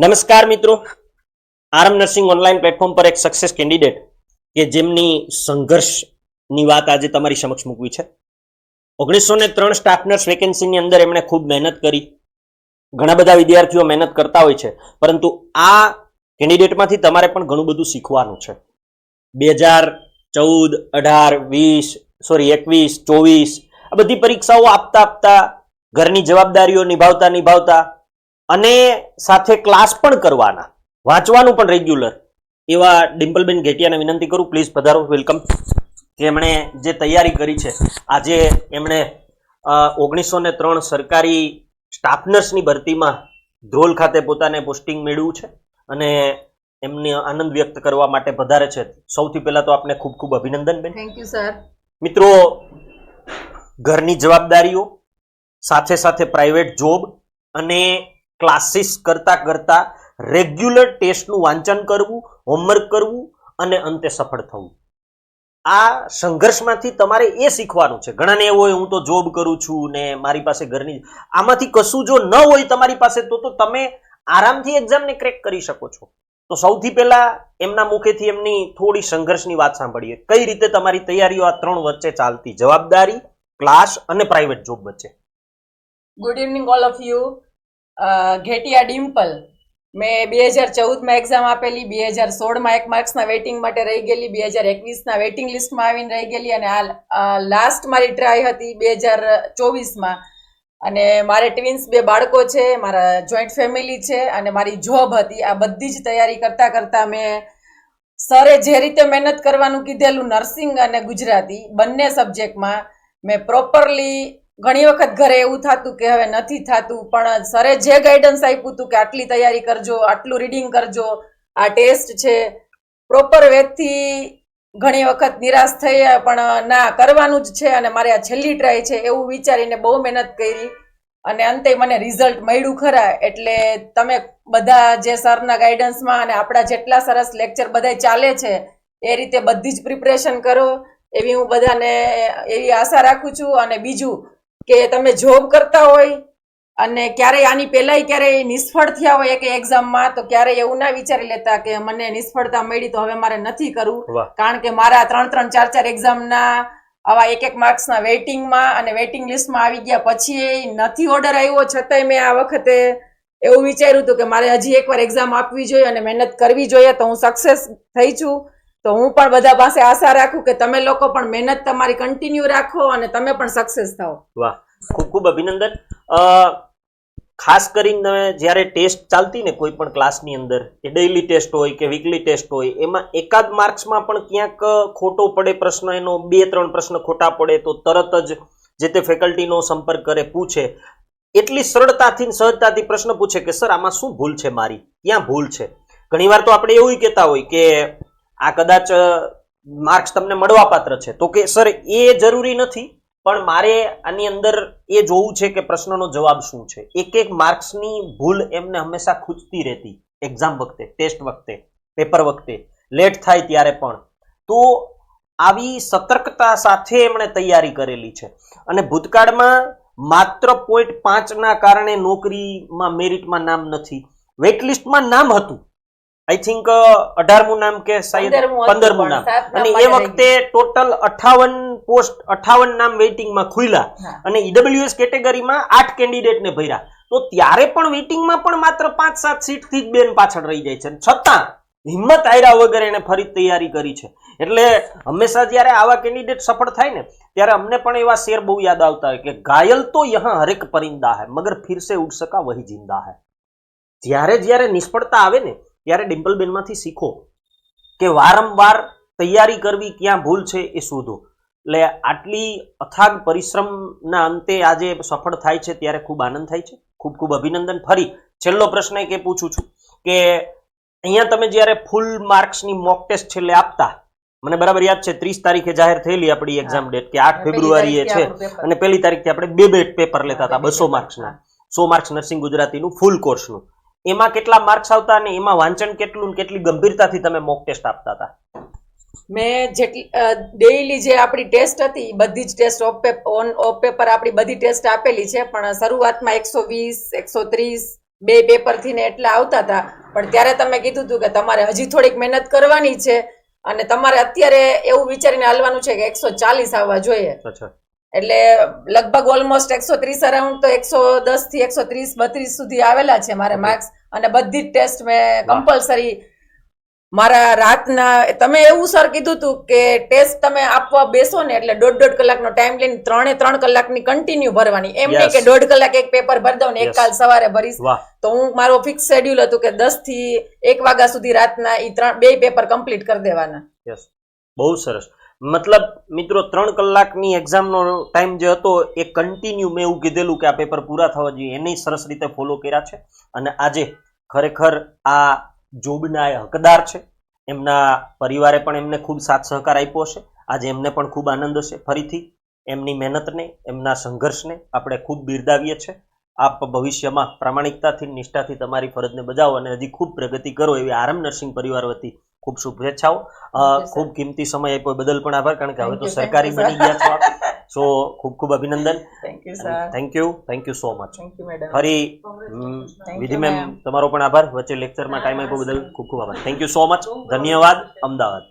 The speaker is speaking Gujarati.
નમસ્કાર મિત્રો, આરએમ નર્સિંગ ઓનલાઈન પ્લેટફોર્મ પર એક સક્સેસ કેન્ડિડેટ કે જેમની સંઘર્ષની વાત આજે તમારી સમક્ષ મૂકવી છે. 1903 સ્ટાફ નર્સ વેકેન્સીની અંદર એમણે ખૂબ મહેનત કરી. ઘણા બધા વિદ્યાર્થીઓ મહેનત કરતા હોય છે, પરંતુ આ કેન્ડિડેટમાંથી તમારે પણ ઘણું બધું શીખવાનું છે. 2014, 18, 21, 24 આ બધી પરીક્ષાઓ આપતા ઘરની જવાબદારીઓ નિભાવતા અને સાથે ક્લાસ પણ કરવાના, વાંચવાનું પણ રેગ્યુલર એવા ડિમ્પલબેન ઘેટિયાને વિનંતી કરું, પ્લીઝ પધારો, વેલકમ. કે એમણે જે તૈયારી કરી છે, આજે એમણે 1903 સરકારી સ્ટાફ નર્સની ભરતીમાં ધ્રોલ ખાતે પોતાને પોસ્ટિંગ મેળવ્યું છે અને એમને આનંદ વ્યક્ત કરવા માટે પધારે છે. સૌથી પહેલા તો આપને ખૂબ ખૂબ અભિનંદન બેન. Thank you sir. મિત્રો, ઘરની જવાબદારીઓ સાથે સાથે પ્રાઇવેટ જોબ અને ક્લાસીસ કરતા રેગ્યુલર ટેસ્ટનું વાંચન કરવું, હોમવર્ક કરવું અને અંતે સફળ થવું, આ સંઘર્ષમાંથી તમારે એ શીખવાનું છે. ઘણાને એવું હોય હું તો જોબ કરું છું ને મારી પાસે ઘરની, આમાંથી કશું જો ન હોય તમારી પાસે તો તમે આરામથી એક્ઝામને ક્રેક કરી શકો છો. તો સૌથી પહેલા એમના મુખેથી એમની થોડી સંઘર્ષની વાત સાંભળીએ. કઈ રીતે તમારી તૈયારીઓ આ ત્રણ વચ્ચે ચાલતી, જવાબદારી, ક્લાસ અને પ્રાઇવેટ જોબ વચ્ચે? Good evening all of you. Ghetiya Dimple. મેં 2014માં એક્ઝામ આપેલી, 2016માં 1 માર્ક્સના વેઇટિંગ માટે રહી ગયેલી, 2021ના વેઇટિંગ લિસ્ટમાં આવીને રહી ગયેલી અને આ લાસ્ટ મારી ટ્રાય હતી 2024માં. અને મારે ટ્વિન્સ 2 બાળકો છે, મારા જોઈન્ટ ફેમિલી છે અને મારી જોબ હતી. આ બધી જ તૈયારી કરતા મેં સરે જે રીતે મહેનત કરવાનું કીધેલું નર્સિંગ અને ગુજરાતી બંને સબ્જેક્ટમાં મેં પ્રોપરલી, ઘણી વખત ઘરે એવું થતું કે હવે નથી થતું, પણ સરે જે ગાઈડન્સ આપ્યું હતું કે આટલી તૈયારી કરજો, આટલું રીડિંગ કરજો, આ ટેસ્ટ છે, પ્રોપર વેથી ઘણી વખત નિરાશ થઈ, પણ ના, કરવાનું જ છે અને મારે આ છેલ્લી ટ્રાય છે એવું વિચારીને બહુ મહેનત કરી અને અંતે મને રિઝલ્ટ મળ્યું ખરા. એટલે તમે બધા જે સરના ગાઈડન્સમાં અને આપણા જેટલા સરસ લેક્ચર બધા ચાલે છે એ રીતે બધી જ પ્રિપરેશન કરો એવી હું બધાને એવી આશા રાખું છું. અને બીજું કે તમે જોબ કરતા હોય અને ક્યારેય આની પહેલાંય ક્યારેય નિષ્ફળ થયા હોય કે એક્ઝામમાં, તો ક્યારેય એવું ના વિચારી લેતા કે મને નિષ્ફળતા મળી તો હવે મારે નથી કરવું. કારણ કે મારા 3 4 એક્ઝામના આવા 1 માર્ક્સના વેઇટિંગમાં અને વેઇટિંગ લિસ્ટમાં આવી ગયા પછી નથી ઓર્ડર આવ્યો, છતાંય મેં આ વખતે એવું વિચાર્યું હતું કે મારે હજી એકવાર એક્ઝામ આપવી જોઈએ અને મહેનત કરવી જોઈએ, તો હું સક્સેસ થઈ છું. તો હું પણ બધા પાસે આશા રાખું કે તમે લોકો પણ મહેનત તમારી કન્ટિન્યુ રાખો અને તમે પણ સક્સેસ થાઓ. વાહ, ખૂબ ખૂબ અભિનંદન. ખાસ કરીને જ્યારે ટેસ્ટ ચાલતી ને કોઈ પણ ક્લાસની અંદર, કે ડેઇલી ટેસ્ટ હોય કે વીકલી ટેસ્ટ હોય, એમાં એકાદ માર્ક્સમાં પણ ક્યાંક ખોટો પડે પ્રશ્ન, એનો 2-3 પ્રશ્ન ખોટા પડે તો તરત જ જે તે ફેકલ્ટીનો સંપર્ક કરે, પૂછે. એટલી સરળતાથી સહજતાથી પ્રશ્ન પૂછે કે સર આમાં શું ભૂલ છે, મારી ક્યાં ભૂલ છે. ઘણીવાર તો આપણે એવું કહેતા હોય કે આ કદાચ માર્ક્સ તમને મળવા પાત્ર છે, તો કે સર એ જરૂરી નથી, પણ મારે આની અંદર એ જોવું છે કે પ્રશ્નનો જવાબ શું છે. એક માર્ક્સની ભૂલ એમને હંમેશા ખૂંચતી રહેતી, એક્ઝામ વખતે, ટેસ્ટ વખતે, પેપર વખતે, લેટ થાય ત્યારે પણ. તો આવી સતર્કતા સાથે એમણે તૈયારી કરેલી છે અને ભૂતકાળમાં માત્ર 0.5ના કારણે નોકરીમાં મેરિટમાં નામ નથી, વેઇટલિસ્ટમાં નામ હતું. આઈ થિંક 18મું નામ કે 15મું નામ, અને એ વખતે ટોટલ 58 પોસ્ટ, 58 નામ વેઇટિંગમાં ખુલ્યા અને ઈડબ્લ્યુએસ કેટેગરીમાં 8 કેન્ડિડેટને ભર્યા. તો ત્યારે પણ વેઇટિંગમાં પણ માત્ર 5-7 સીટથી જ બેન પાછળ રહી જાય છે, છતાં હિંમત હાર્યા વગર એને ફરી તૈયારી કરી છે. એટલે હંમેશા જ્યારે આવા કેન્ડિડેટ સફળ થાય ને ત્યારે અમને પણ એવા શેર બહુ યાદ આવતા હોય કે ઘાયલ તો યહાં હરેક પરિંદા હૈ મગર ફિર સે ઉઠ સકા વહી જિંદા હૈ. જ્યારે નિષ્ફળતા આવે ને ત્યારે ડિમ્પલબેનમાંથી શીખો કે વારંવાર તૈયારી કરવી, ક્યાં ભૂલ છે એ શોધો. એટલે આટલી અથાગ પરિશ્રમના અંતે આજે સફળ થાય છે ત્યારે ખૂબ આનંદ થાય છે. ખૂબ ખૂબ અભિનંદન. ફરી છેલ્લો પ્રશ્ન એ પૂછું છું કે અહીંયા તમે જ્યારે ફૂલ માર્ક્સની મોક ટેસ્ટ છેલ્લે આપતા, મને બરાબર યાદ છે 30 તારીખે જાહેર થયેલી આપણી એક્ઝામ ડેટ કે 8 ફેબ્રુઆરીએ છે અને 1 તારીખથી આપણે 2 પેપર લેતા હતા 200 માર્ક્સના, 100 માર્ક્સ નર્સિંગ ગુજરાતીનું ફૂલ કોર્સનું. એમાં કેટલા માર્ક્સ આવતા અને એમાં વાંચન કેટલું, કેટલી ગંભીરતાથી તમે મોક ટેસ્ટ આપતા હતા? મેં જેટલી ડેઈલી જે આપણી ટેસ્ટ હતી બધી જ ટેસ્ટ ઓફ પેપર આપણી બધી ટેસ્ટ આપેલી છે, પણ શરૂઆતમાં 120, 130 2 પેપરથી ને એટલા આવતા હતા, પણ ત્યારે તમે કીધું હતું કે તમારે હજી થોડીક મહેનત કરવાની છે અને તમારે અત્યારે એવું વિચારીને હાલવાનું છે કે 140 આવવા જોઈએ. અચ્છા. એટલે લગભગ ઓલમોસ્ટ 130 અરાઉન્ડ તો 110 થી 130 32 સુધી આવેલા છે મારે માર્ક્સ. અને બધી જ ટેસ્ટ મેં કમ્પલસરી મારા રાતના, તમે એવું સર કીધું હતું કે ટેસ્ટ તમે આપવા બેસો ને એટલે 1.5 કલાકનો ટાઈમ લઈને 3 કલાકની કન્ટિન્યુ ભરવાની, એમ નહીં કે 1.5 કલાક એક પેપર ભરી દઉં ને એક કાલ સવારે ભરીશ. તો હું મારો ફિક્સ શેડ્યુલ હતું કે 10 થી 1 વાગ્યા સુધી રાતના એ 2 પેપર કમ્પ્લીટ કરી દેવાના. યસ, બહુ સરસ. મતલબ મિત્રો 3 કલાકની એક્ઝામનો ટાઈમ જે હતો એ કન્ટિન્યુ મેં એવું કીધેલું કે આ પેપર પૂરા થવા જોઈએ એને સરસ રીતે ફોલો કર્યા છે. અને આજે ખરેખર આ જોબના એ હકદાર છે. એમના પરિવારે પણ એમને ખૂબ સાથ સહકાર આપ્યો હશે. આજે એમને પણ ખૂબ આનંદ હશે. ફરીથી એમની મહેનતને, એમના સંઘર્ષને આપણે ખૂબ બિરદાવીએ છીએ. આપ ભવિષ્યમાં પ્રામાણિકતાથી, નિષ્ઠાથી તમારી ફરજને બજાવો અને હજી ખૂબ પ્રગતિ કરો એવી આરએમ નર્સિંગ પરિવાર વતી ખૂબ શુભેચ્છાઓ. ખૂબ કિંમતી સમય આપ્યો બદલ પણ આભાર, કારણ કે હવે તો સરકારી બની ગયા છો આપ. સો ખૂબ ખૂબ અભિનંદન. Thank you so much. ફરી વિધિ મેમ તમારો પણ આભાર, વચ્ચે લેક્ચરમાં ટાઈમ આપ્યો બદલ ખૂબ ખૂબ આભાર. Thank you so much. ધન્યવાદ. અમદાવાદ.